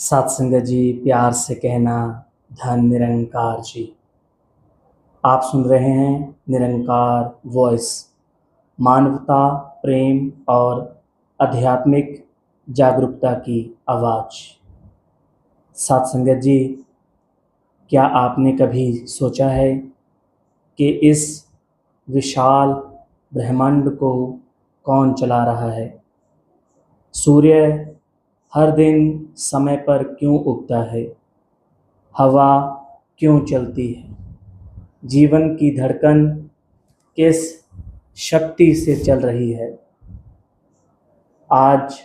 सात संगत जी, प्यार से कहना धन निरंकार जी। आप सुन रहे हैं निरंकार वॉइस, मानवता, प्रेम और आध्यात्मिक जागरूकता की आवाज़। सात संगत जी, क्या आपने कभी सोचा है कि इस विशाल ब्रह्मांड को कौन चला रहा है? सूर्य हर दिन समय पर क्यों उगता है? हवा क्यों चलती है? जीवन की धड़कन किस शक्ति से चल रही है? आज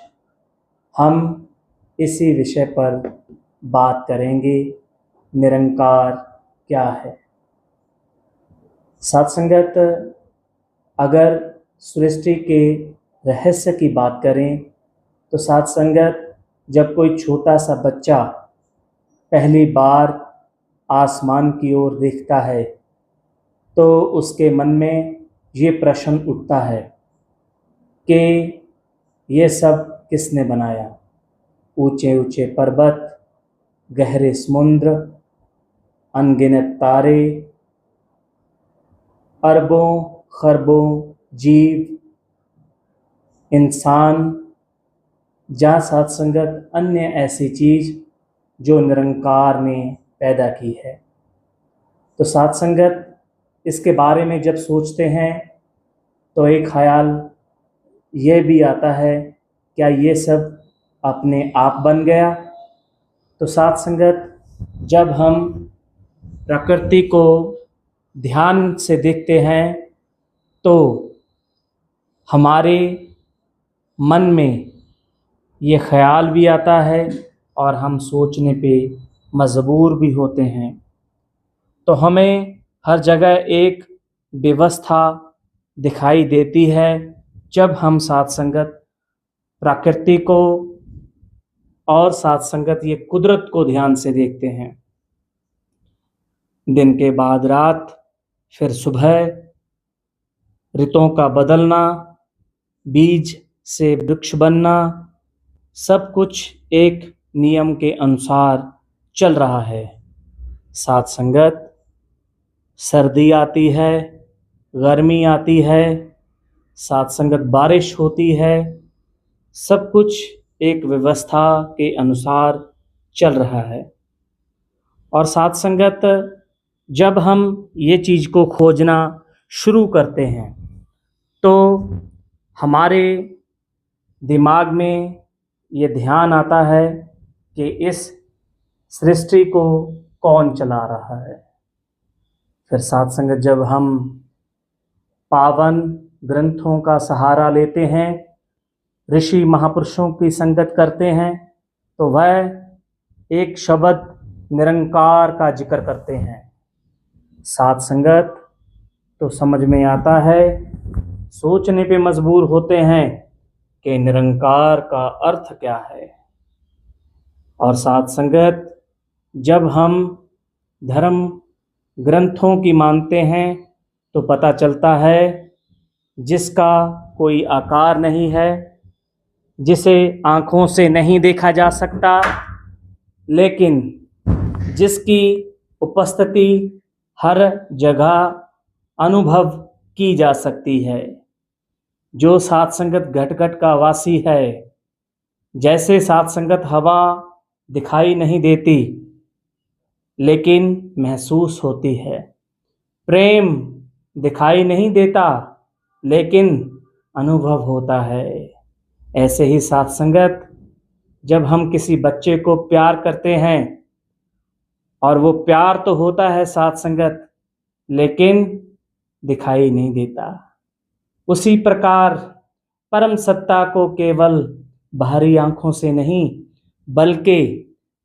हम इसी विषय पर बात करेंगे। निरंकार क्या है? सत्संगत, अगर सृष्टि के रहस्य की बात करें तो सत्संगत, जब कोई छोटा सा बच्चा पहली बार आसमान की ओर देखता है तो उसके मन में ये प्रश्न उठता है कि ये सब किसने बनाया? ऊंचे ऊंचे पर्वत, गहरे समुद्र, अनगिनत तारे, अरबों खरबों जीव, इंसान, जा साथ संगत अन्य ऐसी चीज़ जो निरंकार ने पैदा की है। तो साथ संगत, इसके बारे में जब सोचते हैं तो एक ख्याल ये भी आता है, क्या ये सब अपने आप बन गया? तो साथ संगत, जब हम प्रकृति को ध्यान से देखते हैं तो हमारे मन में ये ख्याल भी आता है और हम सोचने पे मजबूर भी होते हैं। तो हमें हर जगह एक व्यवस्था दिखाई देती है जब हम साथ संगत प्रकृति को और साथ संगत ये कुदरत को ध्यान से देखते हैं। दिन के बाद रात, फिर सुबह, ऋतुओं का बदलना, बीज से वृक्ष बनना, सब कुछ एक नियम के अनुसार चल रहा है। साथ संगत, सर्दी आती है, गर्मी आती है, साथ संगत बारिश होती है, सब कुछ एक व्यवस्था के अनुसार चल रहा है। और साथ संगत, जब हम ये चीज़ को खोजना शुरू करते हैं तो हमारे दिमाग में ये ध्यान आता है कि इस सृष्टि को कौन चला रहा है। फिर साथ संगत, जब हम पावन ग्रंथों का सहारा लेते हैं, ऋषि महापुरुषों की संगत करते हैं, तो वह एक शब्द निरंकार का जिक्र करते हैं। साथ संगत, तो समझ में आता है, सोचने पे मजबूर होते हैं कि निरंकार का अर्थ क्या है। और साथ संगत, जब हम धर्म ग्रंथों की मानते हैं तो पता चलता है जिसका कोई आकार नहीं है, जिसे आँखों से नहीं देखा जा सकता, लेकिन जिसकी उपस्थिति हर जगह अनुभव की जा सकती है, जो साथ संगत घट घट का वासी है। जैसे साथ संगत हवा दिखाई नहीं देती लेकिन महसूस होती है, प्रेम दिखाई नहीं देता लेकिन अनुभव होता है, ऐसे ही साथ संगत, जब हम किसी बच्चे को प्यार करते हैं और वो प्यार तो होता है साथ संगत लेकिन दिखाई नहीं देता, उसी प्रकार परम सत्ता को केवल बाहरी आंखों से नहीं बल्कि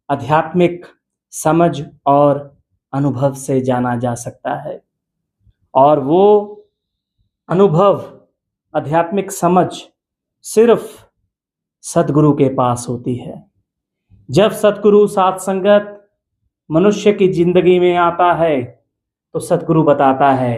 आध्यात्मिक समझ और अनुभव से जाना जा सकता है। और वो अनुभव, आध्यात्मिक समझ सिर्फ सद्गुरु के पास होती है। जब सद्गुरु साथ संगत मनुष्य की जिंदगी में आता है तो सद्गुरु बताता है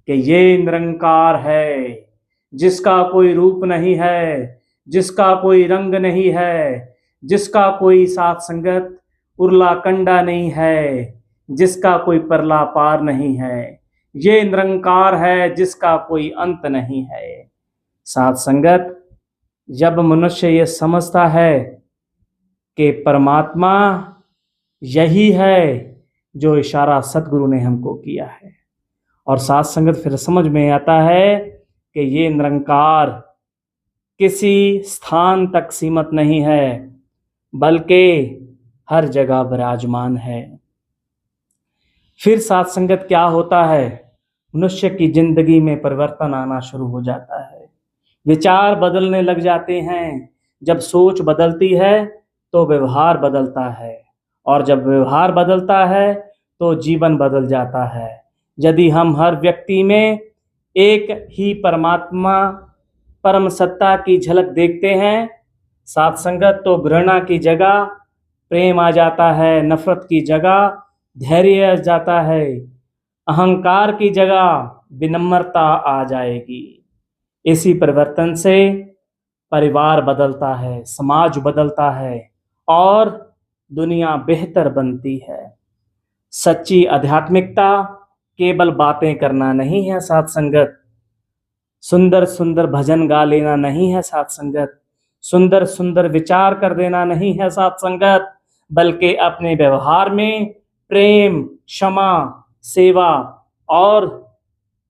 कि ये निरंकार है, जिसका कोई रूप नहीं है, जिसका कोई रंग नहीं है, जिसका कोई साथ संगत उरला कंडा नहीं है, जिसका कोई परला पार नहीं है, ये निरंकार है जिसका कोई अंत नहीं है। साथ संगत, जब मनुष्य ये समझता है कि परमात्मा यही है जो इशारा सतगुरु ने हमको किया है, और साथ संगत फिर समझ में आता है कि ये निरंकार किसी स्थान तक सीमित नहीं है, बल्कि हर जगह विराजमान है। फिर साथ संगत क्या होता है? मनुष्य की जिंदगी में परिवर्तन आना शुरू हो जाता है, विचार बदलने लग जाते हैं। जब सोच बदलती है तो व्यवहार बदलता है, और जब व्यवहार बदलता है तो जीवन बदल जाता है। यदि हम हर व्यक्ति में एक ही परमात्मा परम सत्ता की झलक देखते हैं साथ संगत, तो घृणा की जगह प्रेम आ जाता है, नफरत की जगह धैर्य आ जाता है, अहंकार की जगह विनम्रता आ जाएगी। इसी परिवर्तन से परिवार बदलता है, समाज बदलता है और दुनिया बेहतर बनती है। सच्ची आध्यात्मिकता केवल बातें करना नहीं है साथ संगत, सुंदर सुंदर भजन गा लेना नहीं है साथ संगत, सुंदर सुंदर विचार कर देना नहीं है साथ संगत, बल्कि अपने व्यवहार में प्रेम, क्षमा, सेवा और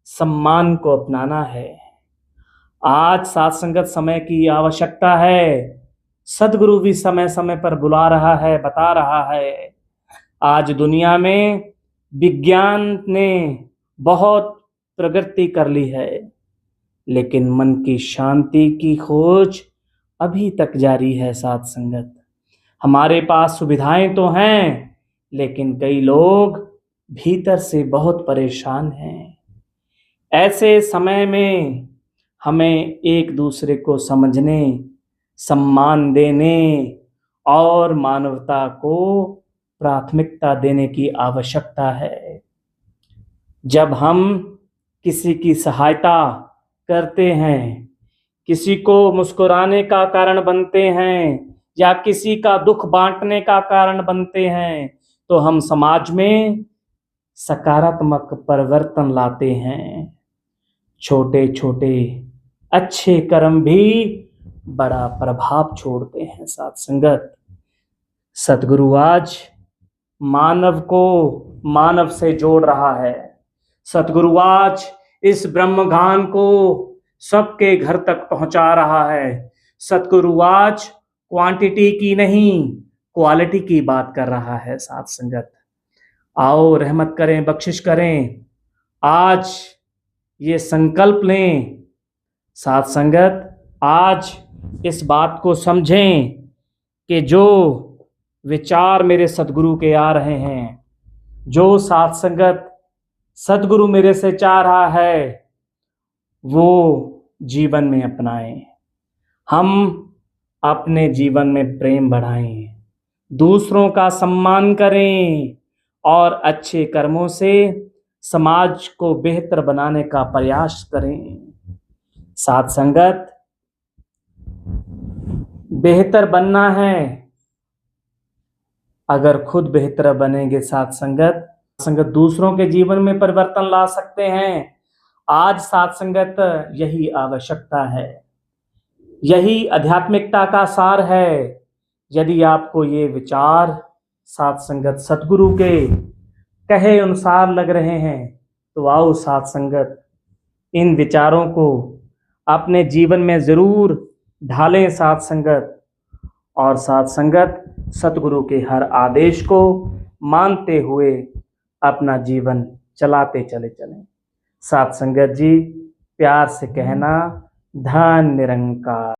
सम्मान को अपनाना है। आज साथ संगत समय की आवश्यकता है। सदगुरु भी समय समय पर बुला रहा है, बता रहा है। आज दुनिया में विज्ञान ने बहुत प्रगति कर ली है, लेकिन मन की शांति की खोज अभी तक जारी है साथ संगत। हमारे पास सुविधाएं तो हैं, लेकिन कई लोग भीतर से बहुत परेशान हैं। ऐसे समय में हमें एक दूसरे को समझने, सम्मान देने और मानवता को प्राथमिकता देने की आवश्यकता है। जब हम किसी की सहायता करते हैं, किसी को मुस्कुराने का कारण बनते हैं या किसी का दुख बांटने का कारण बनते हैं, तो हम समाज में सकारात्मक परिवर्तन लाते हैं। छोटे छोटे अच्छे कर्म भी बड़ा प्रभाव छोड़ते हैं साथ संगत। सतगुरु आज मानव को मानव से जोड़ रहा है। सतगुरु आज इस ब्रह्मगान को सबके घर तक पहुंचा रहा है। सतगुरु आज क्वांटिटी की नहीं, क्वालिटी की बात कर रहा है साथ संगत। आओ रहमत करें, बख्शिश करें। आज ये संकल्प लें साथ संगत, आज इस बात को समझें कि जो विचार मेरे सतगुरु के आ रहे हैं, जो साथ संगत सतगुरु मेरे से चाह रहा है, वो जीवन में अपनाएं। हम अपने जीवन में प्रेम बढ़ाएं, दूसरों का सम्मान करें और अच्छे कर्मों से समाज को बेहतर बनाने का प्रयास करें। साथ संगत, बेहतर बनना है, अगर खुद बेहतर बनेंगे साथ संगत दूसरों के जीवन में परिवर्तन ला सकते हैं। आज साथ संगत यही आवश्यकता है, यही आध्यात्मिकता का सार है। यदि आपको ये विचार साथ संगत सतगुरु के कहे अनुसार लग रहे हैं, तो आओ साथ संगत इन विचारों को अपने जीवन में जरूर ढालें साथ संगत, और साथ संगत सतगुरु के हर आदेश को मानते हुए अपना जीवन चलाते चले चलें। साथ संगत जी, प्यार से कहना धन निरंकार।